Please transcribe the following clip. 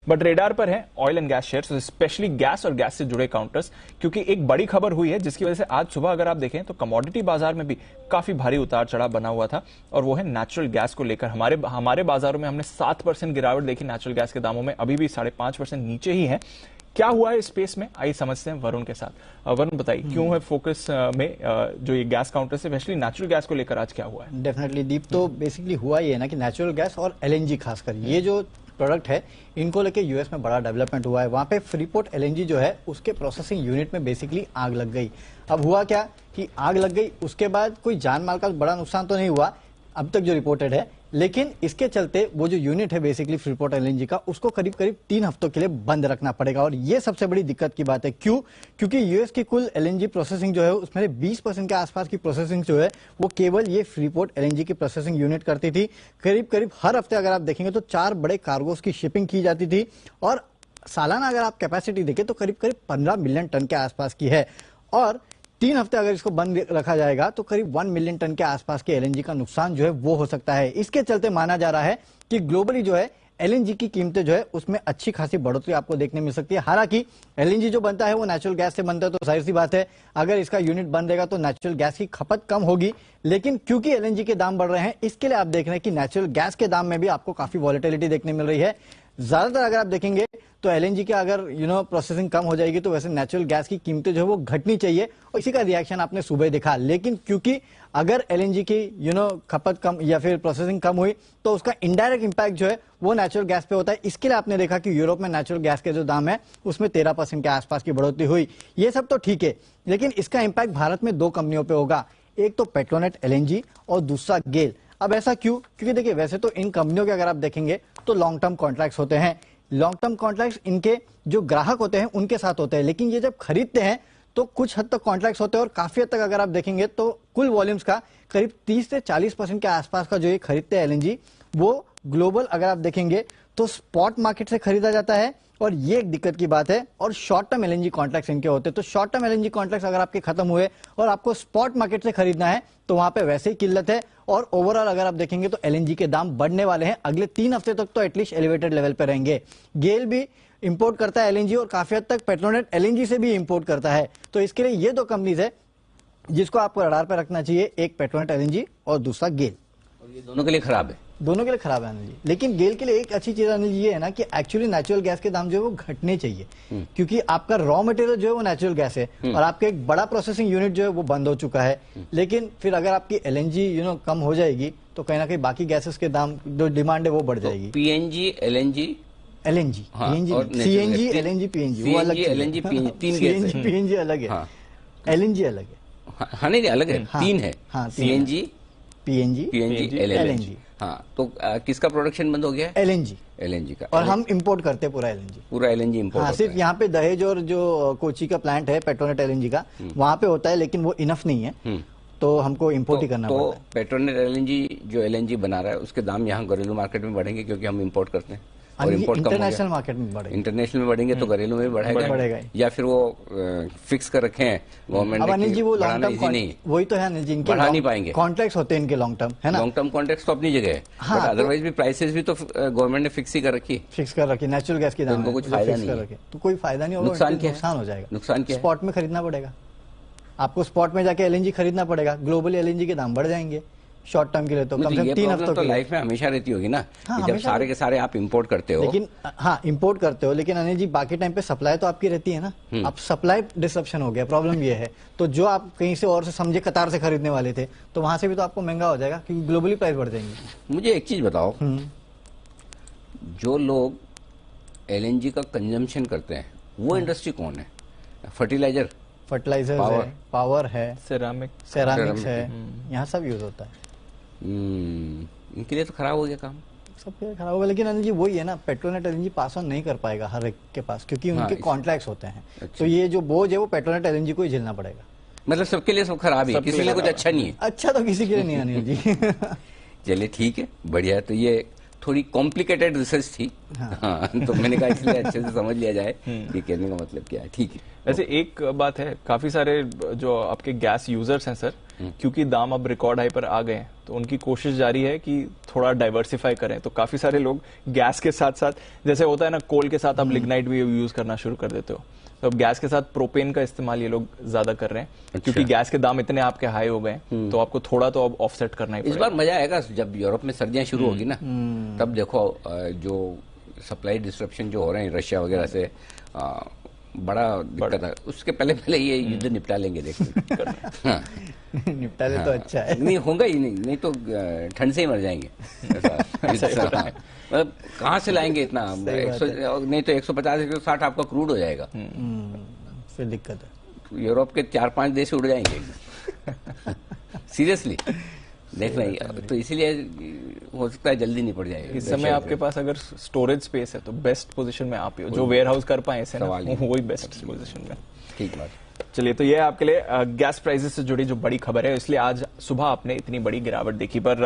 But radar पर है oil and gas shares, specially gas और गैस से जुड़े काउंटर्स, क्योंकि एक बड़ी खबर हुई है जिसकी वजह से आज सुबह अगर आप देखें तो कमोडिटी बाजार में भी काफी भारी उतार चढ़ाव बना हुआ था, और वो है नेचुरल गैस को लेकर। हमारे बाजारों में हमने 7% गिरावट देखी नेचुरल गैस के दामों में, अभी भी 5.5% नीचे ही है। क्या हुआ है स्पेस में, आइए समझते हैं वरुण के साथ। वरुण बताइए क्यों है फोकस में जो ये गैस काउंटर से स्पेशली नेचुरल गैस को लेकर आज क्या हुआ है? डेफिनेटली दीप, तो बेसिकली हुआ ये है ना कि नेचुरल गैस और एलएनजी खासकर ये जो प्रोडक्ट है इनको लेके यूएस में बड़ा डेवलपमेंट हुआ है। वहां पे फ्रीपोर्ट एलएनजी जो है उसके प्रोसेसिंग यूनिट में बेसिकली आग लग गई। अब हुआ क्या कि आग लग गई, उसके बाद कोई जान माल का बड़ा नुकसान तो नहीं हुआ अब तक जो रिपोर्टेड है, लेकिन इसके चलते वो जो यूनिट है बेसिकली फ्रीपोर्ट एलएनजी का उसको करीब करीब 3 हफ्तों के लिए बंद रखना पड़ेगा। और ये सबसे बड़ी दिक्कत की बात है। क्यों? क्योंकि यूएस की कुल एलएनजी प्रोसेसिंग जो है उसमें 20% के आसपास की प्रोसेसिंग जो है वो केवल ये फ्रीपोर्ट एलएनजी की प्रोसेसिंग यूनिट करती थी। करीब करीब हर हफ्ते अगर आप देखेंगे तो 4 बड़े कार्गोस की शिपिंग की जाती थी, और सालाना अगर आप कैपेसिटी देखें तो करीब करीब 15 मिलियन टन के आसपास की है। और 3 हफ्ते अगर इसको बंद रखा जाएगा तो करीब 1 मिलियन टन के आसपास के एलएनजी का नुकसान जो है वो हो सकता है। इसके चलते माना जा रहा है कि ग्लोबली जो है एलएनजी की कीमतें जो है उसमें अच्छी खासी बढ़ोतरी आपको देखने मिल सकती है। हालांकि एलएनजी जो बनता है वो नेचुरल गैस से बनता है, तो जाहिर सी बात है अगर इसका यूनिट बंद रहेगा तो नेचुरल गैस की खपत कम होगी। लेकिन क्योंकि एलएनजी के दाम बढ़ रहे हैं इसके लिए आप देख रहे हैं कि नेचुरल गैस के दाम में भी आपको काफी वॉलेटिलिटी देखने मिल रही है। ज्यादातर अगर आप देखेंगे तो एलएनजी के अगर प्रोसेसिंग कम हो जाएगी तो वैसे नेचुरल गैस की कीमतें जो है वो घटनी चाहिए, और इसी का रिएक्शन आपने सुबह देखा। लेकिन क्योंकि अगर एलएनजी की खपत कम या फिर प्रोसेसिंग कम हुई तो उसका इनडायरेक्ट इंपैक्ट जो है वो नेचुरल गैस पे होता है। इसके लिए आपने देखा कि यूरोप में नेचुरल गैस के जो दाम है उसमें 13% के आसपास की बढ़ोतरी हुई। ये सब तो ठीक है, लेकिन इसका इंपैक्ट भारत में 2 कंपनियों पे होगा, एक तो पेट्रोनेट एलएनजी और दूसरा गेल। अब ऐसा क्यों? क्योंकि देखिए वैसे तो इन कंपनियों के अगर आप देखेंगे तो लॉन्ग टर्म कॉन्ट्रैक्ट्स होते हैं। लॉन्ग टर्म कॉन्ट्रैक्ट्स इनके जो ग्राहक होते हैं उनके साथ होते हैं, लेकिन ये जब खरीदते हैं तो कुछ हद तक कॉन्ट्रैक्ट्स होते हैं, और काफी हद तक अगर आप देखेंगे तो कुल वॉल्यूम्स का करीब 30 से 40% के आसपास का जो ये खरीदते हैं एलएनजी वो ग्लोबल अगर आप देखेंगे तो स्पॉट मार्केट से खरीदा जाता है, और ये एक दिक्कत की बात है। और शॉर्ट टर्म एलएनजी कॉन्ट्रैक्ट्स इनके होते हैं, तो शॉर्ट टर्म एलएनजी कॉन्ट्रैक्ट्स अगर आपके खत्म हुए और आपको स्पॉट मार्केट से खरीदना है तो वहां पे वैसे ही किल्लत है। और ओवरऑल अगर आप देखेंगे तो एलएनजी के दाम बढ़ने वाले हैं, अगले 3 हफ्ते तक तो एटलीस्ट एलिवेटेड लेवल पे रहेंगे। गेल भी इंपोर्ट करता है एलएनजी, और काफी हद तक पेट्रोनेट एलएनजी से भी इंपोर्ट करता है। तो इसके लिए ये 2 कंपनीज है जिसको आपको रडार पर रखना चाहिए, एक पेट्रोनेट एलएनजी और दूसरा गेल। और ये दोनों के लिए खराब है, दोनों के लिए खराब है अनिल जी। लेकिन गेल के लिए एक अच्छी चीज अनिल जी ये है ना कि एक्चुअली नेचुरल गैस के दाम जो है वो घटने चाहिए, क्योंकि आपका रॉ मटेरियल जो है वो नेचुरल गैस है, और आपका एक बड़ा प्रोसेसिंग यूनिट जो है वो बंद हो चुका है। लेकिन फिर अगर आपकी एलएनजी कम हो जाएगी तो कहीं ना कहीं बाकी गैसेस के दाम जो डिमांड है वो बढ़ जाएगी। PNG LNG LNG CNG LNG PNG वो अलग, एलएनजी पीएनजी 3 गैस है। पीएनजी अलग है, एलएनजी अलग है। हाँ नहीं अलग है, 3 है, सीएनजी पीएनजी एलएनजी। हाँ तो किसका प्रोडक्शन बंद हो गया है? एलएनजी का। और हम इंपोर्ट करते हैं पूरा एलएनजी इंपोर्ट। हाँ, सिर्फ यहाँ पे दहेज और जो कोची का प्लांट है पेट्रोनेट एलएनजी का वहां पे होता है, लेकिन वो इनफ नहीं है, तो हमको इंपोर्ट ही करना पड़ता है। पेट्रोनेट एलएनजी जो एलएनजी बना रहा है उसके दाम यहाँ घरेलू मार्केट में बढ़ेंगे क्योंकि हम इंपोर्ट करते हैं, और इंपोर्ट इंटरनेशनल मार्केट में बढ़ेगा। इंटरनेशनल में बढ़ेंगे तो घरेलू में बढ़ेगा, या फिर वो फिक्स कर रखे हैं गवर्नमेंट ने। अनिल जी वो लॉन्ग टर्म नहीं, वही तो है अनिल जी, इनके बढ़ा नहीं पाएंगे। कॉन्ट्रैक्ट्स होते हैं इनके लॉन्ग टर्म, है ना? लॉन्ग टर्म कॉन्ट्रैक्ट्स तो अपनी जगह है, बट अदरवाइज भी प्राइसेस भी तो गवर्नमेंट ने फिक्स ही कर रखी, नेचुरल गैस की दाम उनको कुछ फायदा नहीं है, तो कोई फायदा नहीं होगा, नुकसान हो जाएगा। नुकसान क्या? स्पॉट में खरीदना पड़ेगा आपको, स्पॉट में जाके एलएनजी खरीदना पड़ेगा। ग्लोबली एलएनजी के दाम बढ़ जाएंगे शॉर्ट टर्म के लिए, तो कम से कम 3 हफ्तों तो लाइफ में हमेशा रहती होगी ना। हाँ, जब सारे के सारे आप इंपोर्ट करते हो, लेकिन हाँ इंपोर्ट करते हो, लेकिन अनिल जी बाकी टाइम पे सप्लाई तो आपकी रहती है ना। अब सप्लाई डिसरप्शन हो गया, प्रॉब्लम ये है। तो जो आप कहीं से और से समझे कतार से खरीदने वाले थे तो वहां से भी तो आपको महंगा हो जाएगा, क्योंकि ग्लोबली प्राइस बढ़ जाएंगी। मुझे एक चीज बताओ, जो लोग एलएनजी का कंजम्पशन करते हैं वो इंडस्ट्री कौन है? फर्टिलाइजर है, पावर है, सेरामिक्स है, यहाँ सब यूज होता है। इनके लिए तो खराब हो गया काम, सबके लिए खराब होगा। लेकिन अनिल जी वही है ना, पेट्रोनेट एलएनजी पास ऑन नहीं कर पाएगा हर एक के पास, क्योंकि उनके कॉन्ट्रैक्ट्स होते हैं। अच्छा। तो ये जो बोझ है वो पेट्रोनेट एलएनजी को ही झेलना पड़ेगा। मतलब सबके लिए सब खराब है, किसी के लिए कुछ अच्छा नहीं है। अच्छा तो किसी के लिए नहीं अनिल जी। चलिए ठीक है, बढ़िया। तो ये थोड़ी कॉम्प्लिकेटेड रिसर्च थी, हाँ तो मैंने कहा इसलिए अच्छे से समझ लिया जाए कि कहने का मतलब क्या है। ठीक है। वैसे एक बात है, काफी सारे जो आपके गैस यूजर्स हैं सर, क्योंकि दाम अब रिकॉर्ड हाई पर आ गए हैं, तो उनकी कोशिश जारी है कि थोड़ा डाइवर्सिफाई करें। तो काफी सारे लोग गैस के साथ साथ, जैसे होता है ना कोल के साथ आप लिग्नाइट भी यूज करना शुरू कर देते हो, तो अब गैस के साथ प्रोपेन का इस्तेमाल ये लोग ज्यादा कर रहे हैं, क्योंकि गैस के दाम इतने आपके हाई हो गए हैं, तो आपको थोड़ा तो अब ऑफसेट करना ही इस पड़ेगा। बार मजा आएगा जब यूरोप में सर्दियां शुरू होगी ना, तब देखो जो सप्लाई डिस्ट्रप्शन जो हो रहे हैं रशिया वगैरह से, बड़ा दिक्कत है। उसके पहले ये युद्ध निपटा लेंगे, देखो। हाँ। निपटा ले तो अच्छा है। नहीं होगा ही नहीं तो ठंड से ही मर जाएंगे। मतलब कहाँ से लाएंगे इतना? नहीं तो 150 160 आपका क्रूड हो जाएगा, फिर दिक्कत है। यूरोप के 4-5 देश उड़ जाएंगे सीरियसली, देखना ही। तो इसीलिए हो सकता है जल्दी निपट जाएगा। इस समय आपके पास अगर स्टोरेज स्पेस है तो बेस्ट पोजीशन में आप ही हो, जो वेयर हाउस कर पाए ऐसे ना, वही बेस्ट पोजीशन में। ठीक बात। चलिए, तो ये आपके लिए गैस प्राइसेस से जुड़ी जो बड़ी खबर है, इसलिए आज सुबह आपने इतनी बड़ी गिरावट देखी। पर